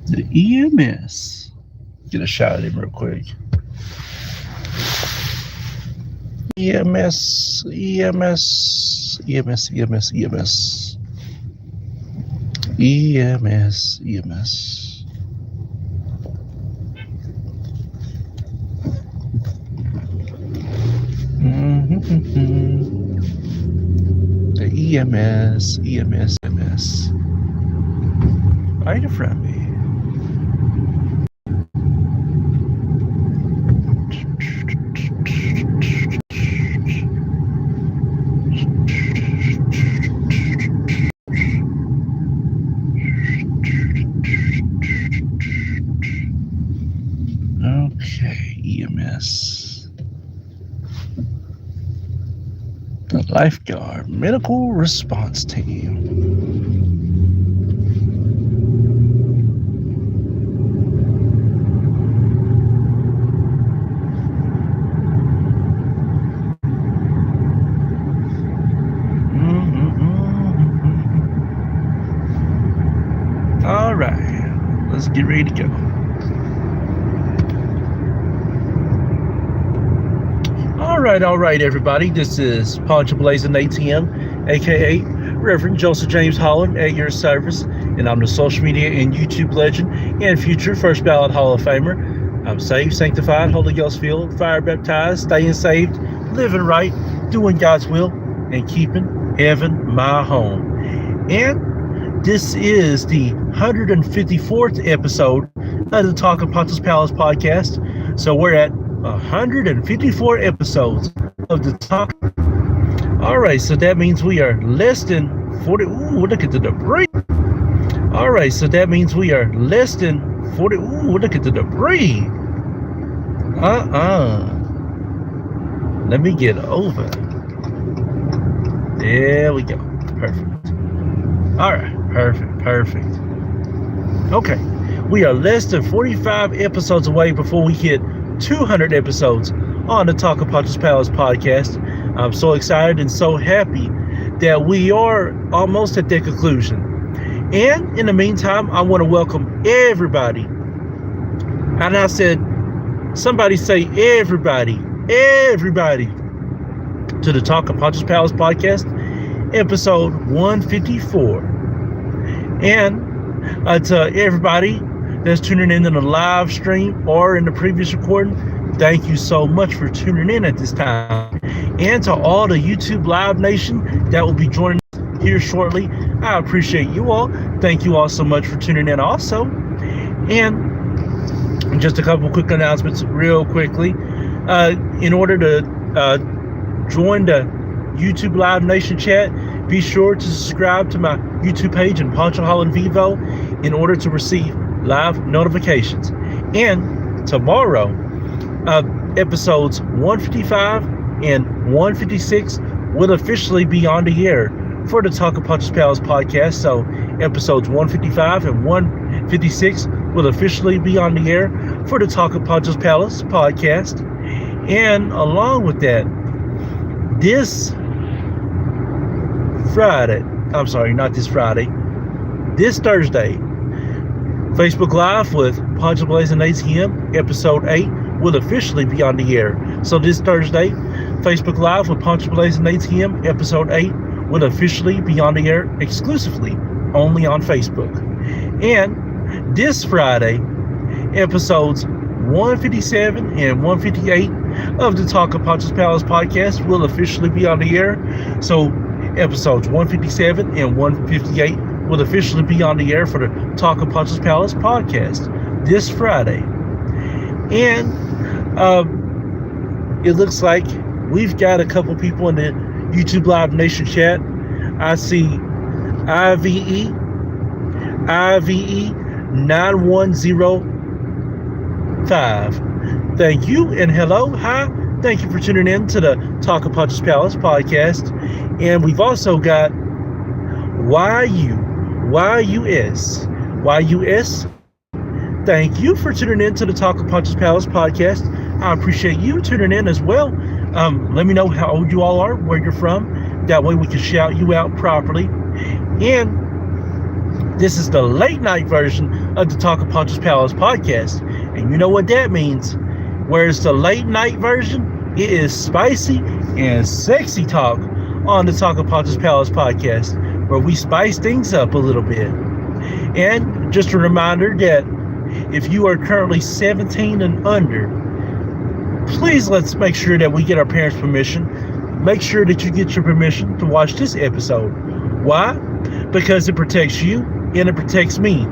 The EMS. Get a shot at him real quick. EMS, EMS, EMS, EMS, EMS. EMS, EMS. The EMS, EMS, EMS. Right in front of me. Okay, EMS. The Lifeguard Medical Response Team. All right, let's get ready to go. All right, everybody. This is Poncho Blazing ATM, aka Reverend Joseph James Holland, at your service, and I'm the social media and YouTube legend and future First Ballot Hall of Famer. I'm saved, sanctified, Holy Ghost filled, fire baptized, staying saved, living right, doing God's will, and keeping heaven my home. And this is the 154th episode of the Talking Poncho's Palace podcast. So we're at 154 episodes of the Talk. All right, so that means we are less than 40. Ooh, look at the debris. All right, so that means we are less than 40. Ooh, look at the debris. Let me get over. There we go. Perfect. All right, perfect. Okay, we are less than 45 episodes away before we hit 200 episodes on the Talk of Poncho's Palace podcast. I'm so excited and so happy that we are almost at that conclusion. And in the meantime, I want to welcome everybody. And I said, somebody say everybody to the Talk of Poncho's Palace podcast, episode 154. And to everybody that's tuning in the live stream or in the previous recording, thank you so much for tuning in at this time. And to all the YouTube Live Nation that will be joining us here shortly, I appreciate you all. Thank you all so much for tuning in also. And just a couple quick announcements real quickly. In order to join the YouTube Live Nation chat, be sure to subscribe to my YouTube page in Poncho Holland Vivo in order to receive live notifications. And tomorrow, episodes 155 and 156 will officially be on the air for the Talk of Poncho's Palace podcast. So episodes 155 and 156 will officially be on the air for the Talk of Poncho's Palace podcast. And along with that, this Thursday, Facebook Live with Poncho Blazing ATM, episode 8, will officially be on the air. So this Thursday, Facebook Live with Poncho Blazing ATM, episode 8, will officially be on the air exclusively only on Facebook. And this Friday, episodes 157 and 158 of the Talk of Poncho's Palace podcast will officially be on the air. So episodes 157 and 158 will officially be on the air for the Talk of Poncho's Palace podcast this Friday. And it looks like we've got a couple people in the YouTube Live Nation chat. I see IVE 9105. Thank you and hello. Hi. Thank you for tuning in to the Talk of Poncho's Palace podcast. And we've also got YUS. Thank you for tuning in to the Talk of Poncho's Palace podcast. I appreciate you tuning in as well. Let me know how old you all are, where you're from. That way we can shout you out properly. And This is the late night version of the Talk of Poncho's Palace podcast. And you know what that means. Whereas the late night version, it is spicy and sexy talk on the Talk of Poncho's Palace podcast, where we spice things up a little bit. And just a reminder that if you are currently 17 and under, please let's make sure that we get our parents' permission. Make sure that you get your permission to watch this episode. Why? Because it protects you and it protects me.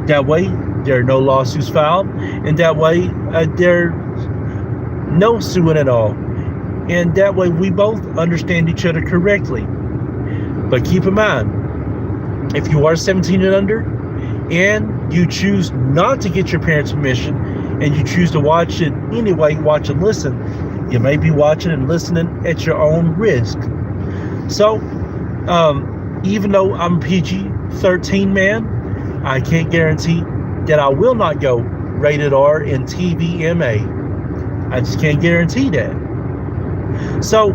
That way, there are no lawsuits filed, and that way, there's no suing at all. And that way, we both understand each other correctly. But keep in mind, if you are 17 and under, and you choose not to get your parents' permission, and you choose to watch it anyway, watch and listen, you may be watching and listening at your own risk. So, even though I'm a PG-13 man, I can't guarantee that I will not go rated R in TVMA. I just can't guarantee that. So,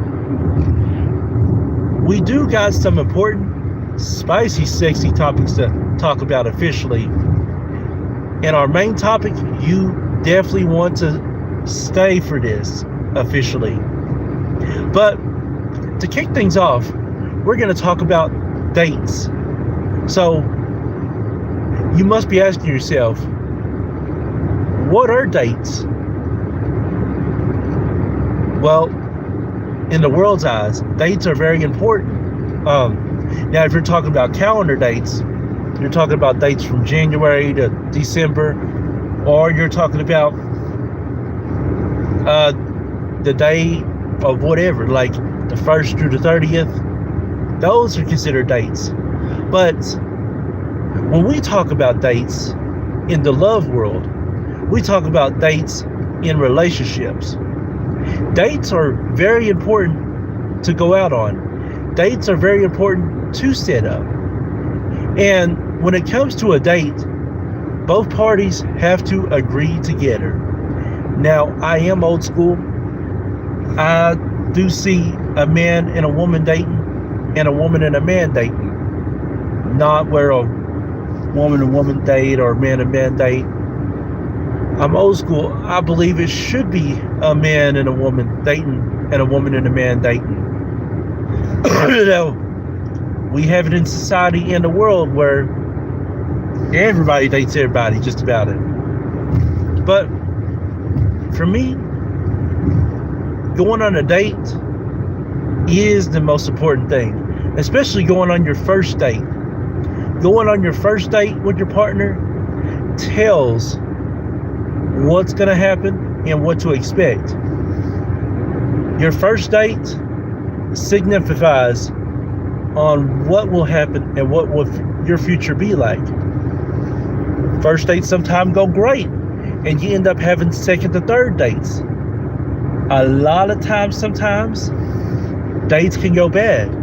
we do got some important, spicy, sexy topics to talk about officially. And our main topic, you definitely want to stay for this officially. But to kick things off, we're going to talk about dates. So you must be asking yourself, what are dates? Well, in the world's eyes, dates are very important. Now, if you're talking about calendar dates, you're talking about dates from January to December, or you're talking about the day of whatever, like the 1st through the 30th. Those are considered dates. But when we talk about dates in the love world, we talk about dates in relationships. Dates are very important to go out on. Dates are very important to set up. And when it comes to a date, both parties have to agree together. Now, I am old school. I do see a man and a woman dating and a woman and a man dating. Not where a woman and woman date or a man and man date. I'm old school. I believe it should be a man and a woman dating and a woman and a man dating. You know, we have it in society and the world where everybody dates everybody, just about it. But for me, going on a date is the most important thing, especially going on your first date. Going on your first date with your partner tells what's going to happen and what to expect. Your first date signifies on what will happen and what will your future be like. First dates sometimes go great, and you end up having second to third dates. A lot of times, sometimes, dates can go bad.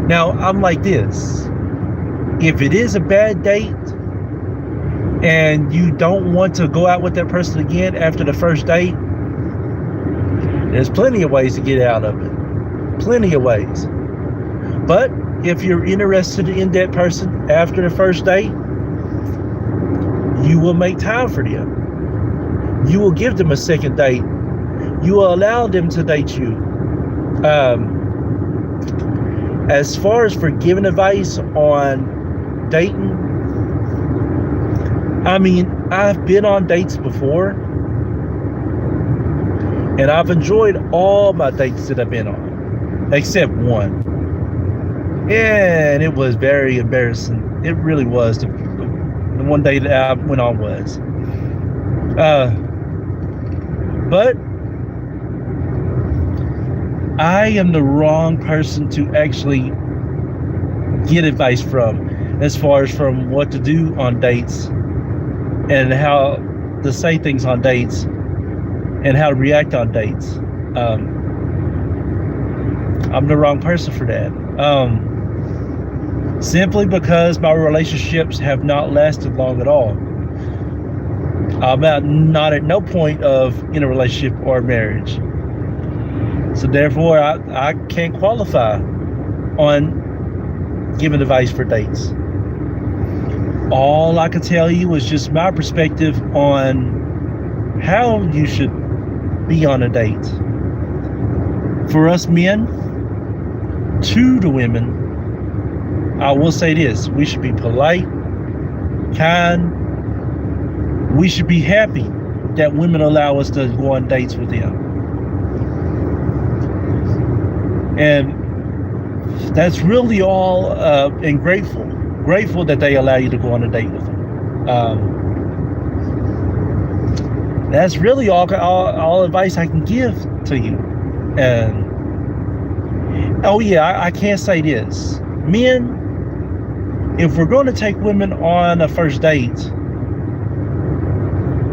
Now, I'm like this. If it is a bad date, and you don't want to go out with that person again after the first date, there's plenty of ways to get out of it. Plenty of ways. But if you're interested in that person after the first date, you will make time for them. You will give them a second date. You will allow them to date you. As far as for giving advice on dating, I mean, I've been on dates before, and I've enjoyed all my dates that I've been on, except one. And it was very embarrassing. It really was. The one day that I went on was. But I am the wrong person to actually get advice from, as far as from what to do on dates and how to say things on dates and how to react on dates. I'm the wrong person for that. Simply because my relationships have not lasted long at all. I'm not at no point of in a relationship or marriage. So therefore, I can't qualify on giving advice for dates. All I can tell you is just my perspective on how you should be on a date. For us men, to the women, I will say this: we should be polite, kind. We should be happy that women allow us to go on dates with them. And that's really all, and grateful that they allow you to go on a date with them. That's really all advice I can give to you. And oh yeah, I can't say this. Men, if we're going to take women on a first date,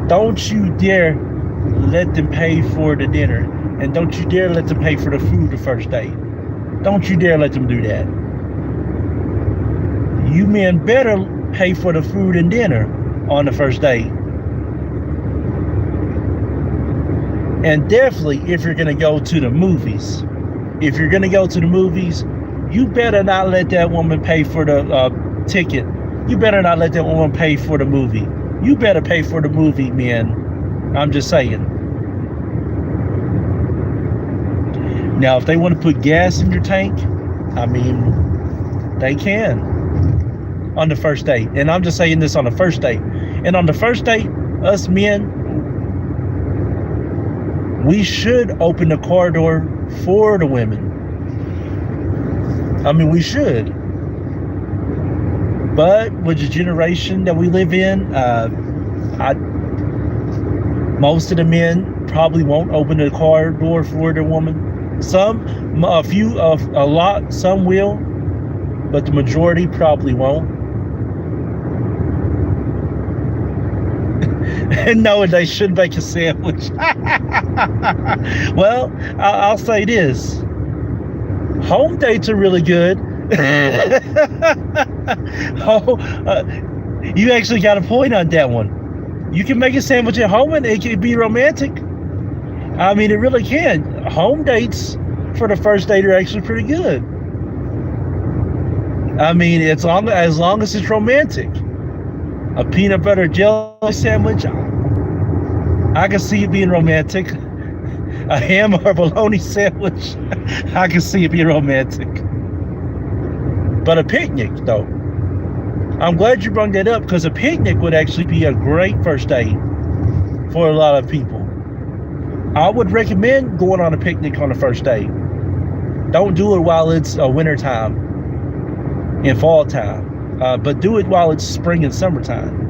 don't you dare let them pay for the dinner, and don't you dare let them pay for the food the first date. Don't you dare let them do that. You men better pay for the food and dinner on the first date. And definitely, if you're gonna go to the movies, you better not let that woman pay for the ticket. You better not let that woman pay for the movie. You better pay for the movie, men. I'm just saying. Now, if they want to put gas in your tank, I mean, they can on the first date. And I'm just saying this on the first date. And on the first date, us men, we should open the car door for the women. I mean, we should. But with the generation that we live in, most of the men probably won't open the car door for the woman. Some will, but the majority probably won't. And no, they should make a sandwich. Well, I'll say this: home dates are really good. You actually got a point on that one. You can make a sandwich at home and it can be romantic. I mean, it really can. Home dates for the first date are actually pretty good. I mean, as long as it's romantic. A peanut butter jelly sandwich, I can see it being romantic. A ham or bologna sandwich, I can see it being romantic. But a picnic, though, I'm glad you brought that up, because a picnic would actually be a great first date for a lot of people. I would recommend going on a picnic on the first date. Don't do it while it's winter time and fall time, but do it while it's spring and summertime.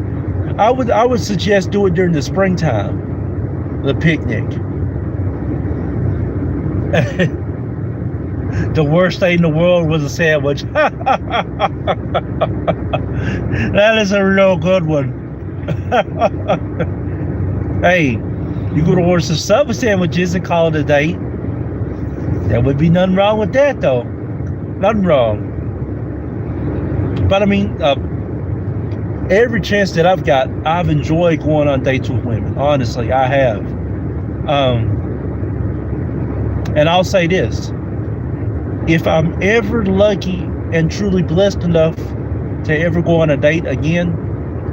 I would suggest do it during the springtime, the picnic. The worst thing in the world was a sandwich. That is a real good one. Hey, you could order some Subway sandwiches and call it a date. There would be nothing wrong with that, though. Nothing wrong. But I mean, every chance that I've got, I've enjoyed going on dates with women. Honestly, I have. And I'll say this: if I'm ever lucky and truly blessed enough to ever go on a date again,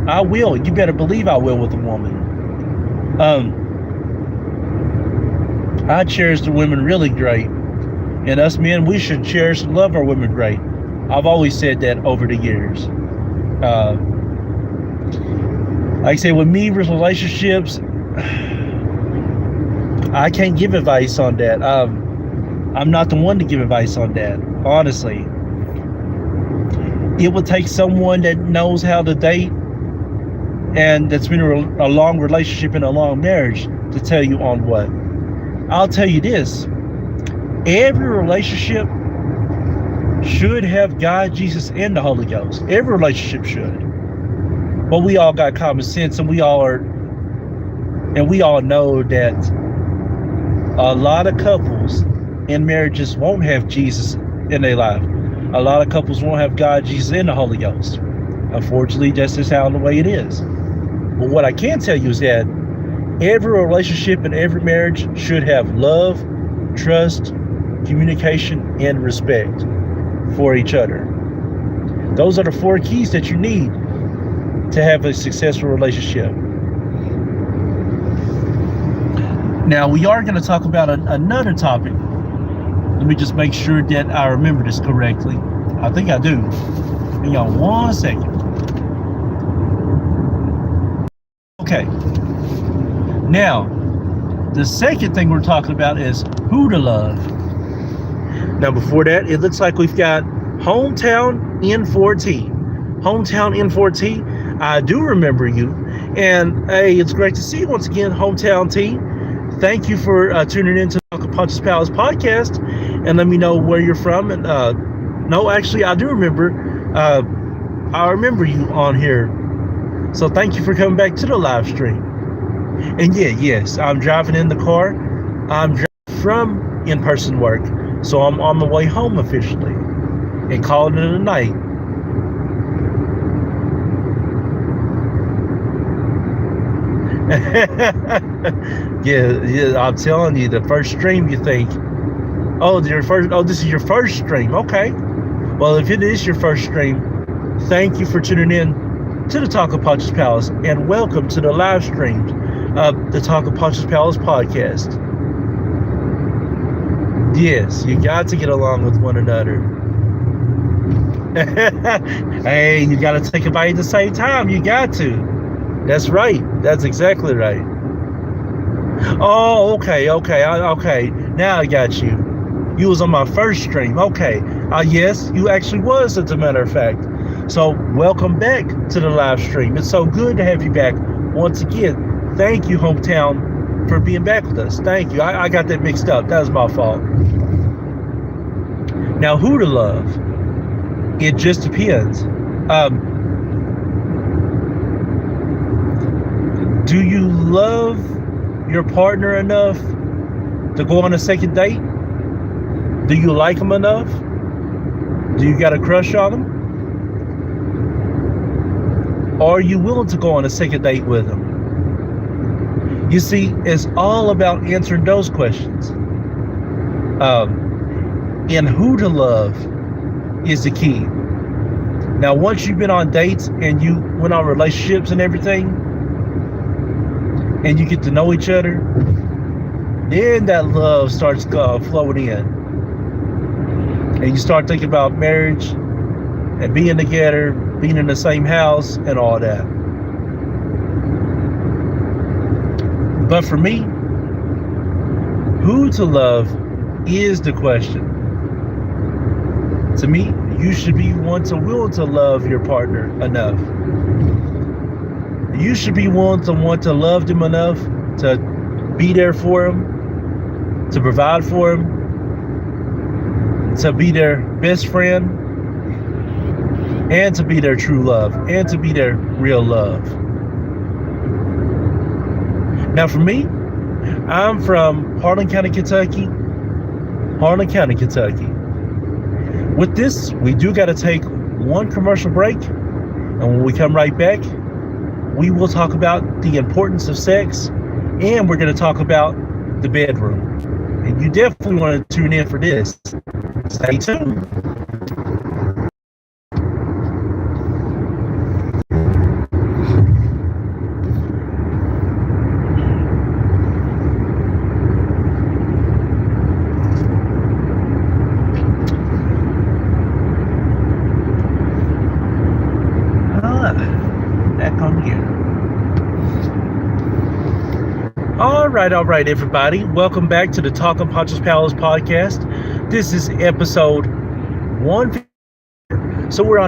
I will. You better believe I will with a woman. I cherish the women really great. And us men, we should cherish and love our women great. I've always said that over the years. Like I say, with me, with relationships, I can't give advice on that. I'm not the one to give advice on that, honestly. It would take someone that knows how to date and that's been a long relationship and a long marriage to tell you on what. I'll tell you this: every relationship should have God, Jesus, and the Holy Ghost. Every relationship should. But we all got common sense, and we all know that a lot of couples in marriages won't have Jesus in their life. A lot of couples won't have God, Jesus, and the Holy Ghost. Unfortunately, that's just how the way it is. But what I can tell you is that every relationship and every marriage should have love, trust, communication, and respect for each other. Those are the 4 keys that you need to have a successful relationship. Now, we are going to talk about another topic. Let me just make sure that I remember this correctly. I think I do. Hang on 1 second. Okay. Now, the second thing we're talking about is who to love. Now, before that, it looks like we've got Hometown N4T. Hometown N4T, I do remember you. And hey, it's great to see you once again, Hometown T. Thank you for tuning in to Uncle Poncho's Palace podcast, and let me know where you're from. And no, actually, I do remember. I remember you on here. So thank you for coming back to the live stream. And yes, I'm driving in the car. I'm driving from in-person work, so I'm on my way home officially and calling it a night. yeah, I'm telling you, the first stream you think, this is your first stream. Okay. Well, if it is your first stream, thank you for tuning in to the Talk of Poncho's Palace, and welcome to the live stream of the Talk of Poncho's Palace podcast. Yes, you got to get along with one another. Hey, you got to take a bite at the same time. You got to. That's right. That's exactly right. Oh, okay. Now I got you. You was on my first stream. Okay. Yes, you actually was, as a matter of fact. So welcome back to the live stream. It's so good to have you back once again. Thank you, Hometown, for being back with us. Thank you. I got that mixed up. That was my fault. Now, who to love? It just depends. Do you love your partner enough to go on a second date? Do you like them enough? Do you got a crush on them? Are you willing to go on a second date with them? You see, it's all about answering those questions. And who to love is the key. Now, once you've been on dates and you went on relationships and everything, and you get to know each other, then that love starts flowing in. And you start thinking about marriage and being together, being in the same house and all that. But for me, who to love is the question. To me, you should be willing to love your partner enough. You should be willing to want to love them enough to be there for them, to provide for them, to be their best friend, and to be their true love, and to be their real love. Now for me, I'm from Harlan County, Kentucky. With this, we do got to take one commercial break, and when we come right back, we will talk about the importance of sex, and we're going to talk about the bedroom. And you definitely want to tune in for this. Stay tuned. Back on here. All right, everybody. Welcome back to the Talk of Poncho's Palace podcast. This is episode 1. So we're on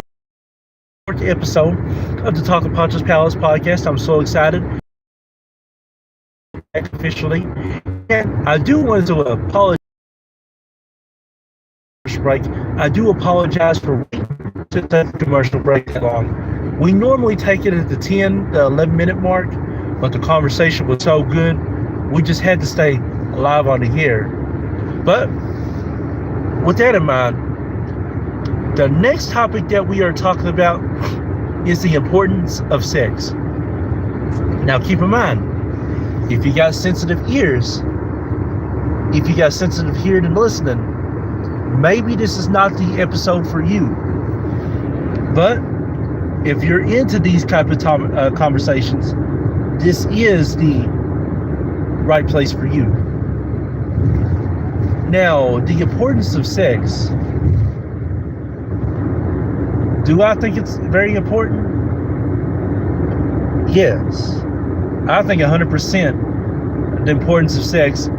the 4th episode of the Talk of Poncho's Palace podcast. I'm so excited. Officially. And I do want to apologize. Break. I do apologize for waiting to take the commercial break that long. We normally take it at the 10 to 11 minute mark, but the conversation was so good, we just had to stay live on the air. But with that in mind, the next topic that we are talking about is the importance of sex. Now keep in mind, if you got sensitive ears, if you got sensitive hearing and listening, maybe this is not the episode for you. But if you're into these type of conversations, this is the right place for you. Now, the importance of sex. Do I think it's very important? Yes. I think 100% the importance of sex.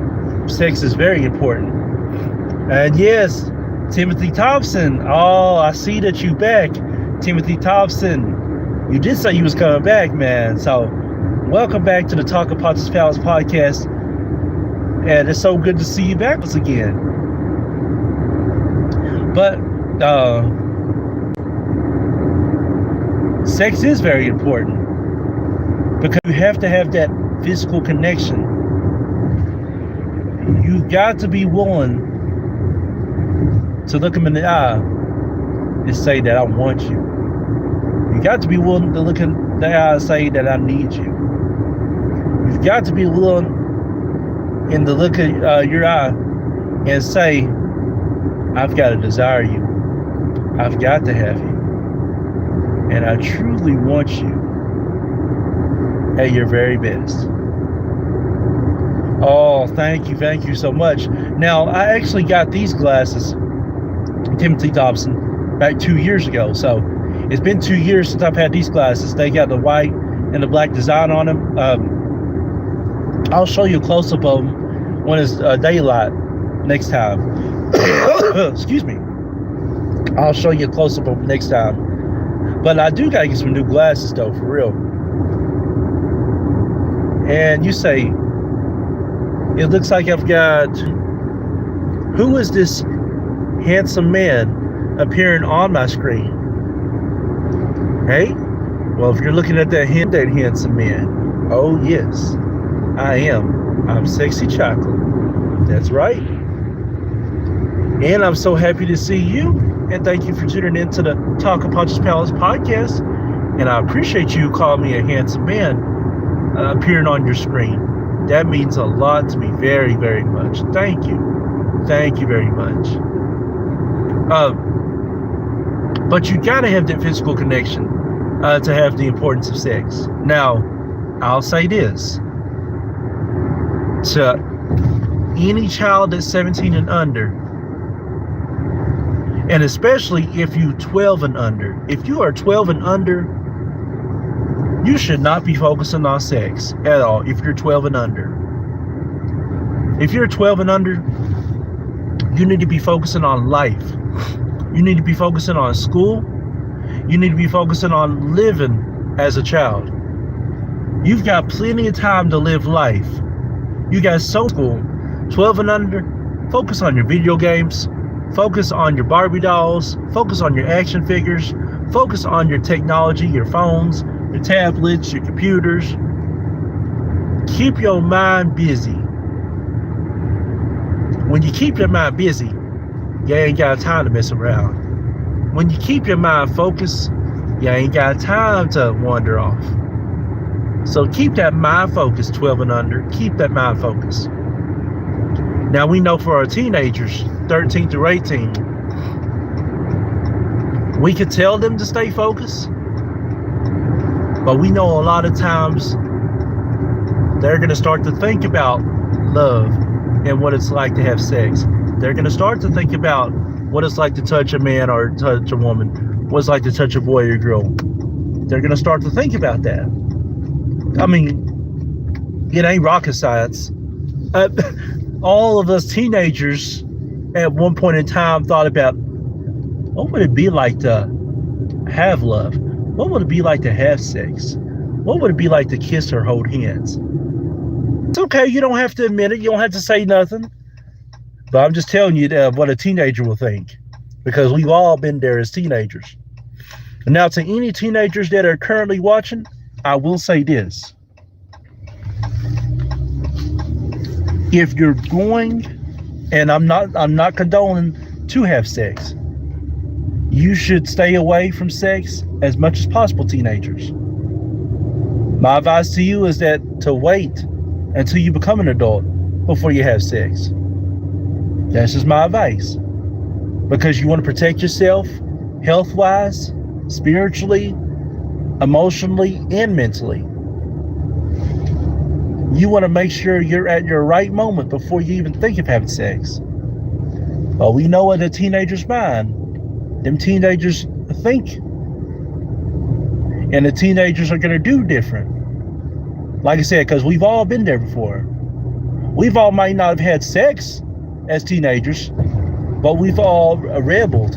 Sex is very important. And yes, Timothy Thompson. Oh, I see that you back. Timothy Thompson. You did say you was coming back, man. So, welcome back to the Talk of Poncho's Palace podcast. And it's so good to see you back once again. But, sex is very important because you have to have that physical connection. You've got to be willing to look them in the eye and say that I want you. You got to be willing to look in the eye and say that I need you. You've got to be willing in the look of your eye and say, I've got to desire you. I've got to have you. And I truly want you at your very best. Oh, thank you so much. Now, I actually got these glasses, Timothy Thompson, back 2 years ago. So it's been 2 years since I've had these glasses. They got the white and the black design on them. I'll show you a close-up of them when it's daylight next time. Excuse me. I'll show you a close-up of them next time. But I do gotta get some new glasses though, for real. And you say, it looks like I've got, who is this handsome man appearing on my screen? Hey? Well, if you're looking at that handsome man, oh yes, I am. I'm Sexy Chocolate. That's right. And I'm so happy to see you. And thank you for tuning in to the Talk of Poncho's Palace podcast. And I appreciate you calling me a handsome man appearing on your screen. That means a lot to me, very, very much. Thank you. Thank you very much. But you gotta have that physical connection to have the importance of sex. Now, I'll say this. To any child that's 17 and under, and especially if you 12 and under. If you are 12 and under, you should not be focusing on sex at all if you're 12 and under. If you're 12 and under, you need to be focusing on life. You need to be focusing on school. You need to be focusing on living as a child. You've got plenty of time to live life. You got so cool. 12 and under, focus on your video games. Focus on your Barbie dolls. Focus on your action figures. Focus on your technology, your phones, your tablets, your computers. Keep your mind busy. When you keep your mind busy, you ain't got time to mess around. When you keep your mind focused, you ain't got time to wander off. So keep that mind focused, 12 and under. Keep that mind focused. Now we know for our teenagers, 13 through 18, we could tell them to stay focused, but we know a lot of times they're going to start to think about love and what it's like to have sex. They're going to start to think about what it's like to touch a man or touch a woman, what it's like to touch a boy or girl. They're going to start to think about that. I mean, it ain't rocket science. All of us teenagers at one point in time thought about, what would it be like to have love? What would it be like to have sex? What would it be like to kiss or hold hands? It's okay, you don't have to admit it, you don't have to say nothing. But I'm just telling you what a teenager will think, because we've all been there as teenagers. And now to any teenagers that are currently watching, I will say this. If you're going, and I'm not condoning to have sex, you should stay away from sex as much as possible, teenagers. My advice to you is that to wait until you become an adult before you have sex. That's just my advice. Because you want to protect yourself, health-wise, spiritually, emotionally and mentally. You want to make sure you're at your right moment before you even think of having sex. But we know what a teenager's mind. Them teenagers think. And the teenagers are going to do different. Like I said, because we've all been there before. We've all might not have had sex as teenagers, but we've all rebelled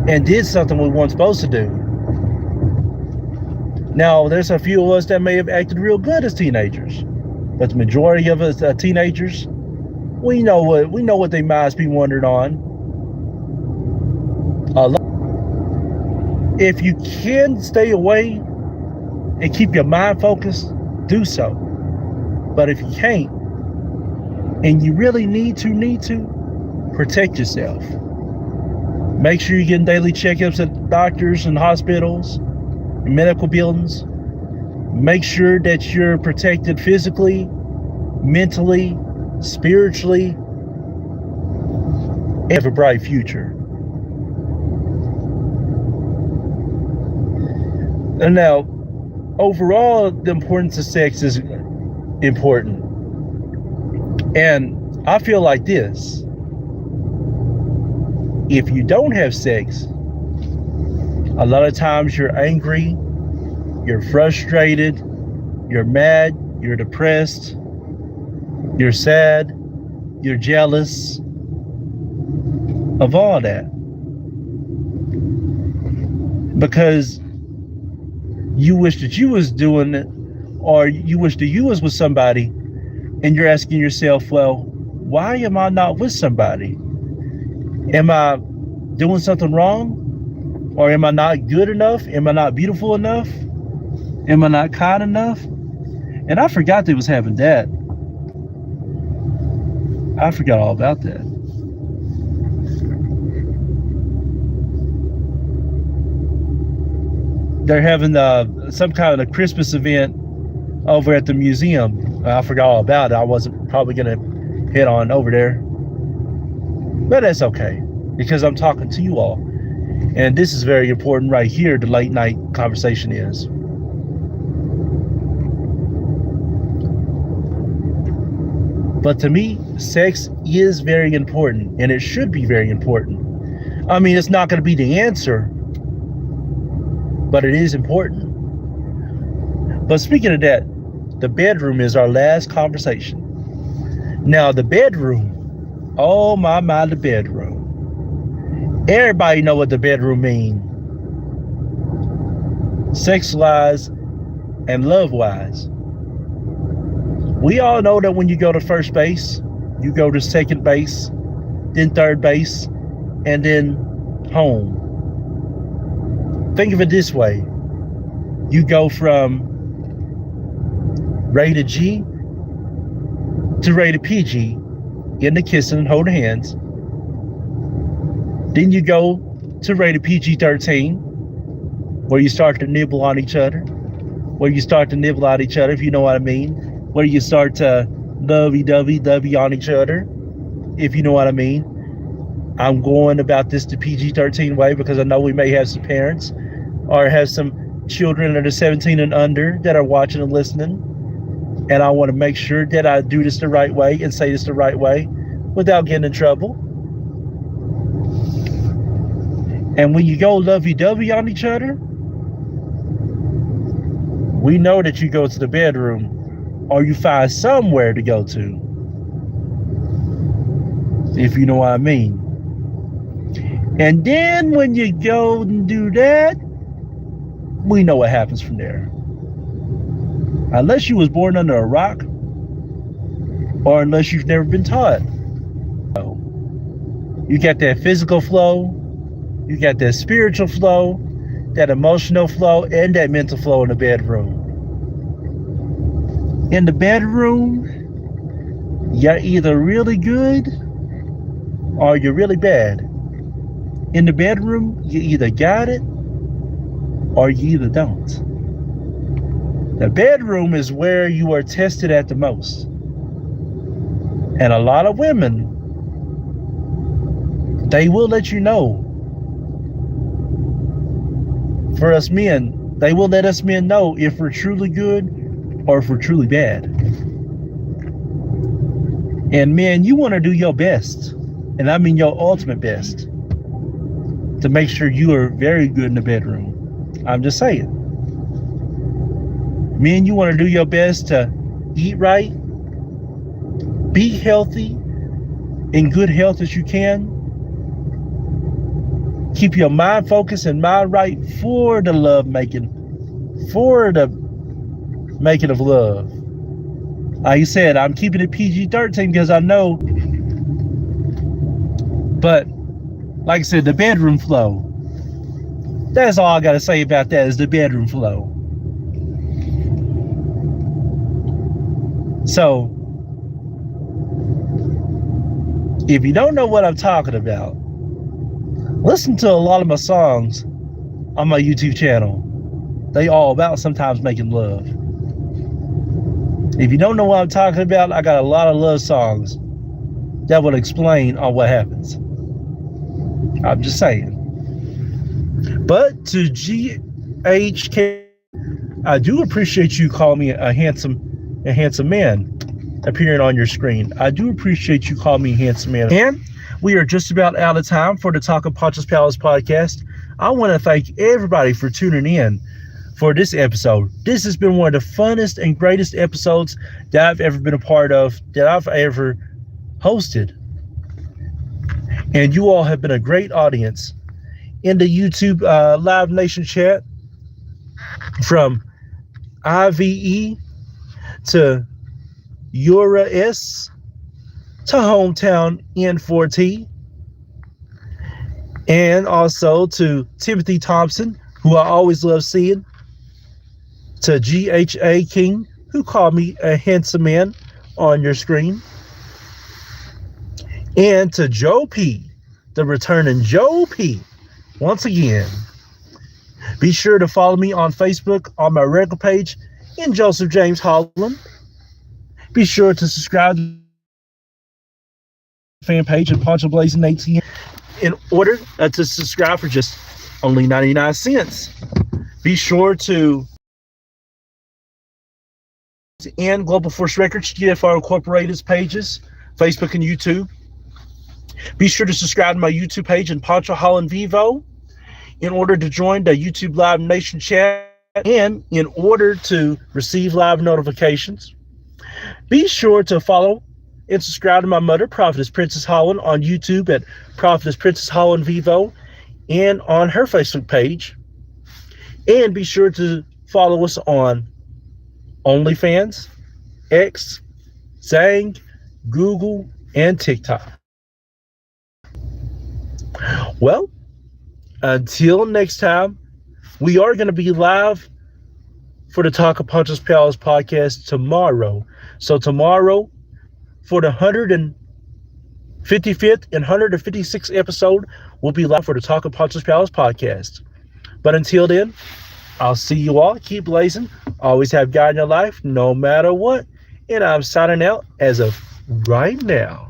and did something we weren't supposed to do. Now, there's a few of us that may have acted real good as teenagers, but the majority of us teenagers, we know what they might be wondering on. If you can stay away and keep your mind focused, do so. But if you can't, and you really need to, protect yourself. Make sure you're getting daily checkups at doctors and hospitals and medical buildings. Make sure that you're protected physically, mentally, spiritually, and have a bright future. And now, overall, the importance of sex is important. And I feel like this. If you don't have sex, a lot of times you're angry, you're frustrated, you're mad, you're depressed, you're sad, you're jealous of all that. Because you wish that you was doing it, or you wish that you was with somebody, and you're asking yourself, well, why am I not with somebody? Am I doing something wrong? Or am I not good enough? Am I not beautiful enough? Am I not kind enough? And I forgot they was having that. I forgot all about that. They're having some kind of a Christmas event over at the museum. I forgot all about it. I wasn't probably going to head on over there. But that's okay, because I'm talking to you all. And this is very important right here, the late night conversation is. But to me, sex is very important, and it should be very important. I mean, it's not going to be the answer, but it is important. But speaking of that, the bedroom is our last conversation. Now, the bedroom, oh my, the bedroom. Everybody know what the bedroom means. Sex-wise and love-wise. We all know that when you go to first base, you go to second base, then third base, and then home. Think of it this way. You go from rated G to rated PG, getting the kissing and holding hands. Then you go to rated PG-13, where you start to nibble on each other, where you start to nibble at each other, if you know what I mean, where you start to lovey-dovey on each other, if you know what I mean. I'm going about this the PG-13 way because I know we may have some parents or have some children that are 17 and under that are watching and listening. And I want to make sure that I do this the right way and say this the right way without getting in trouble. And when you go lovey-dovey on each other, we know that you go to the bedroom or you find somewhere to go to, if you know what I mean. And then when you go and do that, we know what happens from there. Unless you was born under a rock, or unless you've never been taught. You got that physical flow, you got that spiritual flow, that emotional flow, and that mental flow in the bedroom. In the bedroom, you're either really good or you're really bad. In the bedroom, you either got it or you either don't. The bedroom is where you are tested at the most. And a lot of women, they will let you know For us men, they will let us men know if we're truly good or if we're truly bad. And men, you want to do your best, and I mean your ultimate best, to make sure you are very good in the bedroom. I'm just saying. Men, you want to do your best to eat right, be healthy, in good health as you can. Keep your mind focused and mind right for the love making, for the making of love. Like you said, I'm keeping it PG-13 because I know. But like I said, the bedroom flow. That's all I got to say about that is the bedroom flow. So, if you don't know what I'm talking about, listen to a lot of my songs on my YouTube channel. They all about sometimes making love. If you don't know what I'm talking about, I got a lot of love songs that will explain on what happens. I'm just saying. But to GHK, I do appreciate you calling me a handsome man appearing on your screen. I do appreciate you calling me a handsome man. And we are just about out of time for the Talk of Poncho's Palace podcast. I want to thank everybody for tuning in for this episode. This has been one of the funnest and greatest episodes that I've ever been a part of, that I've ever hosted. And you all have been a great audience in the YouTube Live Nation chat, from IVE to Eura S to Hometown N4T, and also to Timothy Thompson, who I always love seeing, to GHA King, who called me a handsome man on your screen, and to Joe P, the returning Joe P, once again. Be sure to follow me on Facebook on my regular page in Joseph James Holland. Be sure to subscribe to the fan page at Poncho Blazing ATM in order to subscribe for just only 99 cents. Be sure to and Global Force Records, GFR Incorporated's pages, Facebook and YouTube. Be sure to subscribe to my YouTube page in Poncho Holland Vivo in order to join the YouTube Live Nation chat and in order to receive live notifications. Be sure to follow and subscribe to my mother, Prophetess Princess Holland, on YouTube at Prophetess Princess Holland Vivo and on her Facebook page. And be sure to follow us on OnlyFans, X, Zang, Google, and TikTok. Well, until next time, we are going to be live for the Talk of Poncho's Palace podcast tomorrow. So tomorrow, for the 155th and 156th episode, we'll be live for the Talk of Poncho's Palace podcast. But until then, I'll see you all. Keep blazing. Always have God in your life, no matter what. And I'm signing out as of right now.